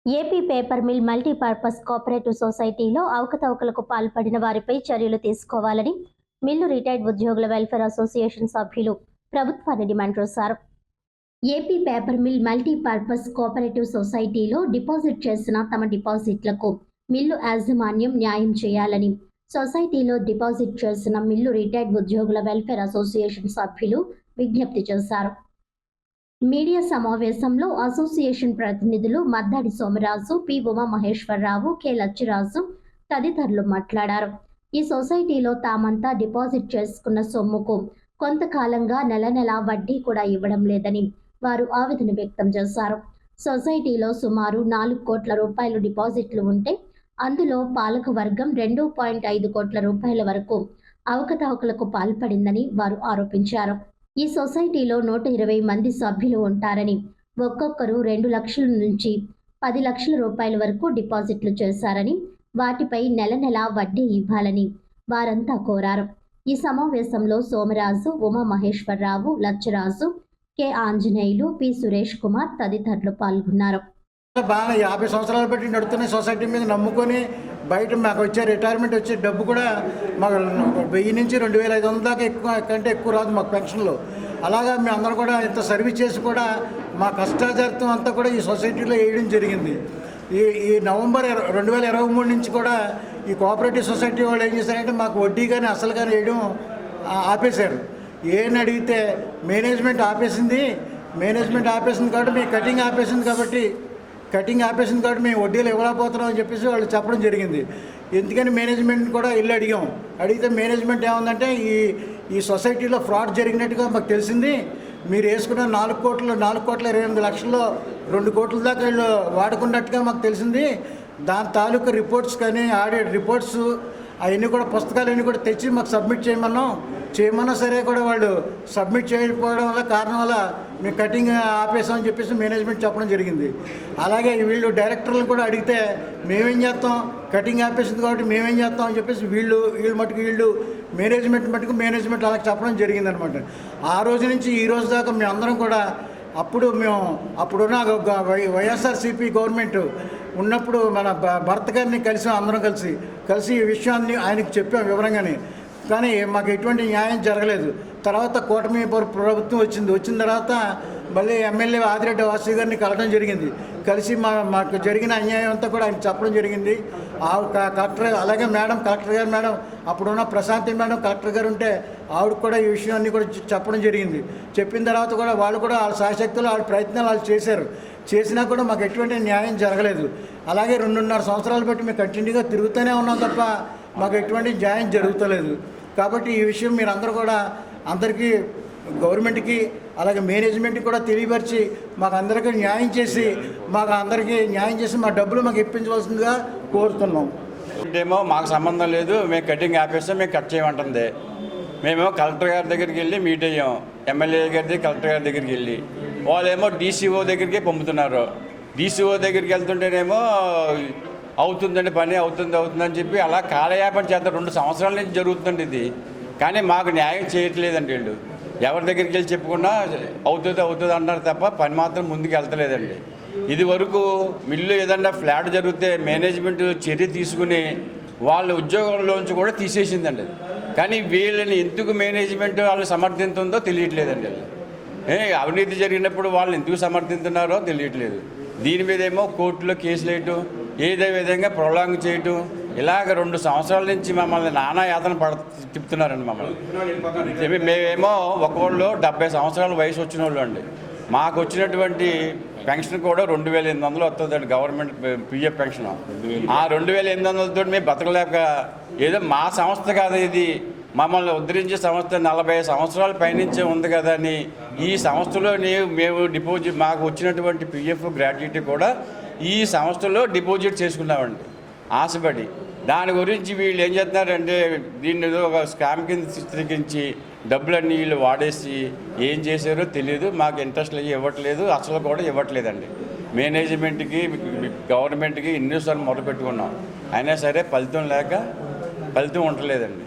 AP paper mill multipurpose cooperative సొసైటీలో అవకతవకలకు పాల్పడిన వారిపై చర్యలు తీసుకోవాలని మిల్లు రిటైర్డ్ ఉద్యోగుల వెల్ఫేర్ అసోసియేషన్ సభ్యులు ప్రభుత్వాన్ని డిమాండ్ చేశారు. AP paper mill multipurpose cooperative సొసైటీలో డిపాజిట్ చేసిన తమ డిపాజిట్లకు మిల్లు యాజమాన్యం న్యాయం చేయాలని సొసైటీలో డిపాజిట్ చేసిన మిల్లు రిటైర్డ్ ఉద్యోగుల వెల్ఫేర్ అసోసియేషన్ సభ్యులు విజ్ఞప్తి చేశారు. మీడియా సమావేశంలో అసోసియేషన్ ప్రతినిధులు మద్దాడి సోమరాజు, పి ఉమామహేశ్వరరావు, కె లచ్చిరాజు తదితరులు మాట్లాడారు. ఈ సొసైటీలో తామంతా డిపాజిట్ చేసుకున్న సొమ్ముకు కొంతకాలంగా నెల వడ్డీ కూడా ఇవ్వడం లేదని వారు ఆవేదన వ్యక్తం చేశారు. సొసైటీలో సుమారు 4 కోట్ల రూపాయలు డిపాజిట్లు ఉంటే అందులో పాలక వర్గం 2.5 కోట్ల రూపాయల వరకు అవకతవకలకు పాల్పడిందని వారు ఆరోపించారు. ఈ సొసైటీలో 120 మంది సభ్యులు ఉంటారని, ఒక్కొక్కరు 2 లక్షల నుంచి 10 లక్షల రూపాయల వరకు డిపాజిట్లు చేశారని, వాటిపై నెల వడ్డీ ఇవ్వాలని వారంతా కోరారు. ఈ సమావేశంలో సోమరాజు, ఉమామహేశ్వరరావు, లచ్చరాజు, కె ఆంజనేయులు, పి సురేష్ కుమార్ తదితరులు పాల్గొన్నారు. బాగా 50 సంవత్సరాలు బట్టి నడుతున్న సొసైటీ మీద నమ్ముకొని బయట మాకు వచ్చే రిటైర్మెంట్ వచ్చే డబ్బు కూడా మాకు 1000 నుంచి 2500 దాకా కంటే ఎక్కువ రాదు మాకు పెన్షన్లో. అలాగా మేము అందరూ కూడా ఇంత సర్వీస్ చేసి కూడా మా కష్టార్జితం అంతా కూడా ఈ సొసైటీలో వేయడం జరిగింది. ఈ నవంబర్ 2023 నుంచి కూడా ఈ కోఆపరేటివ్ సొసైటీ వాళ్ళు ఏం చేశారంటే మాకు వడ్డీ కానీ అసలు కానీ వేయడం ఆపేశారు. ఏని అడిగితే మేనేజ్మెంట్ ఆపేసింది కాబట్టి మీ కటింగ్ ఆపేసింది కాబట్టి మేము వడ్డీలు ఇవ్వలేకపోతున్నాం అని చెప్పేసి వాళ్ళు చెప్పడం జరిగింది. ఎందుకని మేనేజ్మెంట్ కూడా ఇల్లు అడిగితే మేనేజ్మెంట్ ఏముందంటే ఈ సొసైటీలో ఫ్రాడ్ జరిగినట్టుగా మాకు తెలిసింది. మీరు వేసుకున్న 4 కోట్ల 28 లక్షల్లో 2 కోట్ల దాకా వీళ్ళు వాడుకున్నట్టుగా మాకు తెలిసింది. దాని తాలూకు రిపోర్ట్స్ కానీ ఆడిట్ రిపోర్ట్స్ అవన్నీ కూడా పుస్తకాలన్నీ కూడా తెచ్చి మాకు సబ్మిట్ చేయమన్నా సరే కూడా వాళ్ళు సబ్మిట్ చేయకపోవడం వల్ల కారణం వల్ల మేము కటింగ్ ఆపేసామని చెప్పేసి మేనేజ్మెంట్ చెప్పడం జరిగింది. అలాగే వీళ్ళు డైరెక్టర్లను కూడా అడిగితే మేమేం చేస్తాం, కటింగ్ ఆపేసింది కాబట్టి మేమేం చేస్తాం అని చెప్పేసి వీళ్ళు మేనేజ్మెంట్ అలా చెప్పడం జరిగిందనమాట. ఆ రోజు నుంచి ఈ రోజు దాకా మేము అందరం కూడా అప్పుడున్న వైఎస్ఆర్సీపీ గవర్నమెంట్ ఉన్నప్పుడు మన భర్త గారిని అందరం కలిసి ఈ విషయాన్ని ఆయనకు చెప్పాం వివరంగానే. కానీ మాకు ఎటువంటి న్యాయం జరగలేదు. తర్వాత కూటమి ప్రభుత్వం వచ్చిన తర్వాత మళ్ళీ ఎమ్మెల్యే ఆదిరెడ్డి వాసు గారిని కలవడం జరిగింది. కలిసి మాకు జరిగిన అన్యాయం అంతా కూడా ఆయన చెప్పడం జరిగింది. అలాగే కలెక్టర్ గారు అప్పుడున్న ప్రశాంతి కలెక్టర్ గారు ఉంటే ఆవిడ కూడా ఈ విషయాన్ని కూడా చెప్పడం జరిగింది. చెప్పిన తర్వాత కూడా వాళ్ళు కూడా వాళ్ళ శాశక్తులు వాళ్ళ ప్రయత్నాలు వాళ్ళు చేసినా కూడా మాకు ఎటువంటి న్యాయం జరగలేదు. అలాగే 2.5 సంవత్సరాలు బట్టి మేము కంటిన్యూగా తిరుగుతూనే ఉన్నాం తప్ప మాకు ఎటువంటి న్యాయం జరుగుతలేదు. కాబట్టి ఈ విషయం మీరందరూ కూడా అందరికీ గవర్నమెంట్కి అలాగే మేనేజ్మెంట్కి కూడా తెలియపరిచి మాకు అందరికీ న్యాయం చేసి మా డబ్బులు మాకు ఇప్పించవలసిందిగా కోరుతున్నాం. ఏమో మాకు సంబంధం లేదు, మేము కటింగ్ ఆపేస్తాం, మేము కట్ చేయమంటుంది. మేమేమో కలెక్టర్ గారి దగ్గరికి వెళ్ళి మీట్ అయ్యాం. ఎమ్మెల్యే గారి కలెక్టర్ గారి దగ్గరికి వెళ్ళి వాళ్ళేమో డీసీఓ దగ్గరికి పంపుతున్నారు. డీసీఓ దగ్గరికి వెళ్తుంటేనేమో అవుతుందండి పని అవుతుందని చెప్పి అలా కాలయాపన చేత 2 సంవత్సరాల నుంచి జరుగుతుంది ఇది. కానీ మాకు న్యాయం చేయట్లేదండి. వీళ్ళు ఎవరి దగ్గరికి వెళ్ళి చెప్పుకున్నా అవుతుంది అంటారు తప్ప పని మాత్రం ముందుకు వెళ్తలేదండి. ఇది వరకు మిల్లు ఏదన్నా ఫ్లాట్ జరిగితే మేనేజ్మెంట్ చర్య తీసుకుని వాళ్ళ ఉద్యోగంలోంచి కూడా తీసేసిందండి. కానీ వీళ్ళని ఎందుకు మేనేజ్మెంట్ వాళ్ళు సమర్థింతుందో తెలియట్లేదండి. అవినీతి జరిగినప్పుడు వాళ్ళని ఎందుకు సమర్థిస్తున్నారో తెలియట్లేదు. దీని మీద ఏమో కోర్టులో కేసులు వేయటం, ఏదో విధంగా ప్రొలాంగ్ చేయటం, ఇలాగ 2 సంవత్సరాల నుంచి మమ్మల్ని నానా యాతన తిప్పుతున్నారండి మమ్మల్ని. మేమేమో ఒకళ్ళు 70 సంవత్సరాల వయసు వచ్చిన వాళ్ళు అండి. మాకు వచ్చినటువంటి పెన్షన్ కూడా 2800 వస్తుందండి, గవర్నమెంట్ పిఎఫ్ పెన్షన్. ఆ 2800తో మేము బతకలేక ఏదో మా సంస్థ కాదు ఇది, మమ్మల్ని ఉద్ధరించే సంస్థ 40 సంవత్సరాల పైనుంచే ఉంది కదా అని ఈ సంస్థలో మేము డిపాజిట్ మాకు వచ్చినటువంటి పిఎఫ్ గ్రాట్యుటీ కూడా ఈ సంస్థలో డిపాజిట్ చేసుకున్నామండి ఆశపడి. దాని గురించి వీళ్ళు ఏం చేస్తున్నారంటే దీన్ని ఒక స్కామ్ కింద చిత్రీకరించి డబ్బులన్నీ వీళ్ళు వాడేసి ఏం చేశారో తెలియదు. మాకు ఇంట్రెస్ట్లు ఇవ్వట్లేదు, అసలు కూడా ఇవ్వట్లేదండి. మేనేజ్మెంట్కి గవర్నమెంట్కి ఎన్నోసార్లు మొదలుపెట్టుకున్నాం, అయినా సరే ఫలితం ఉండలేదండి.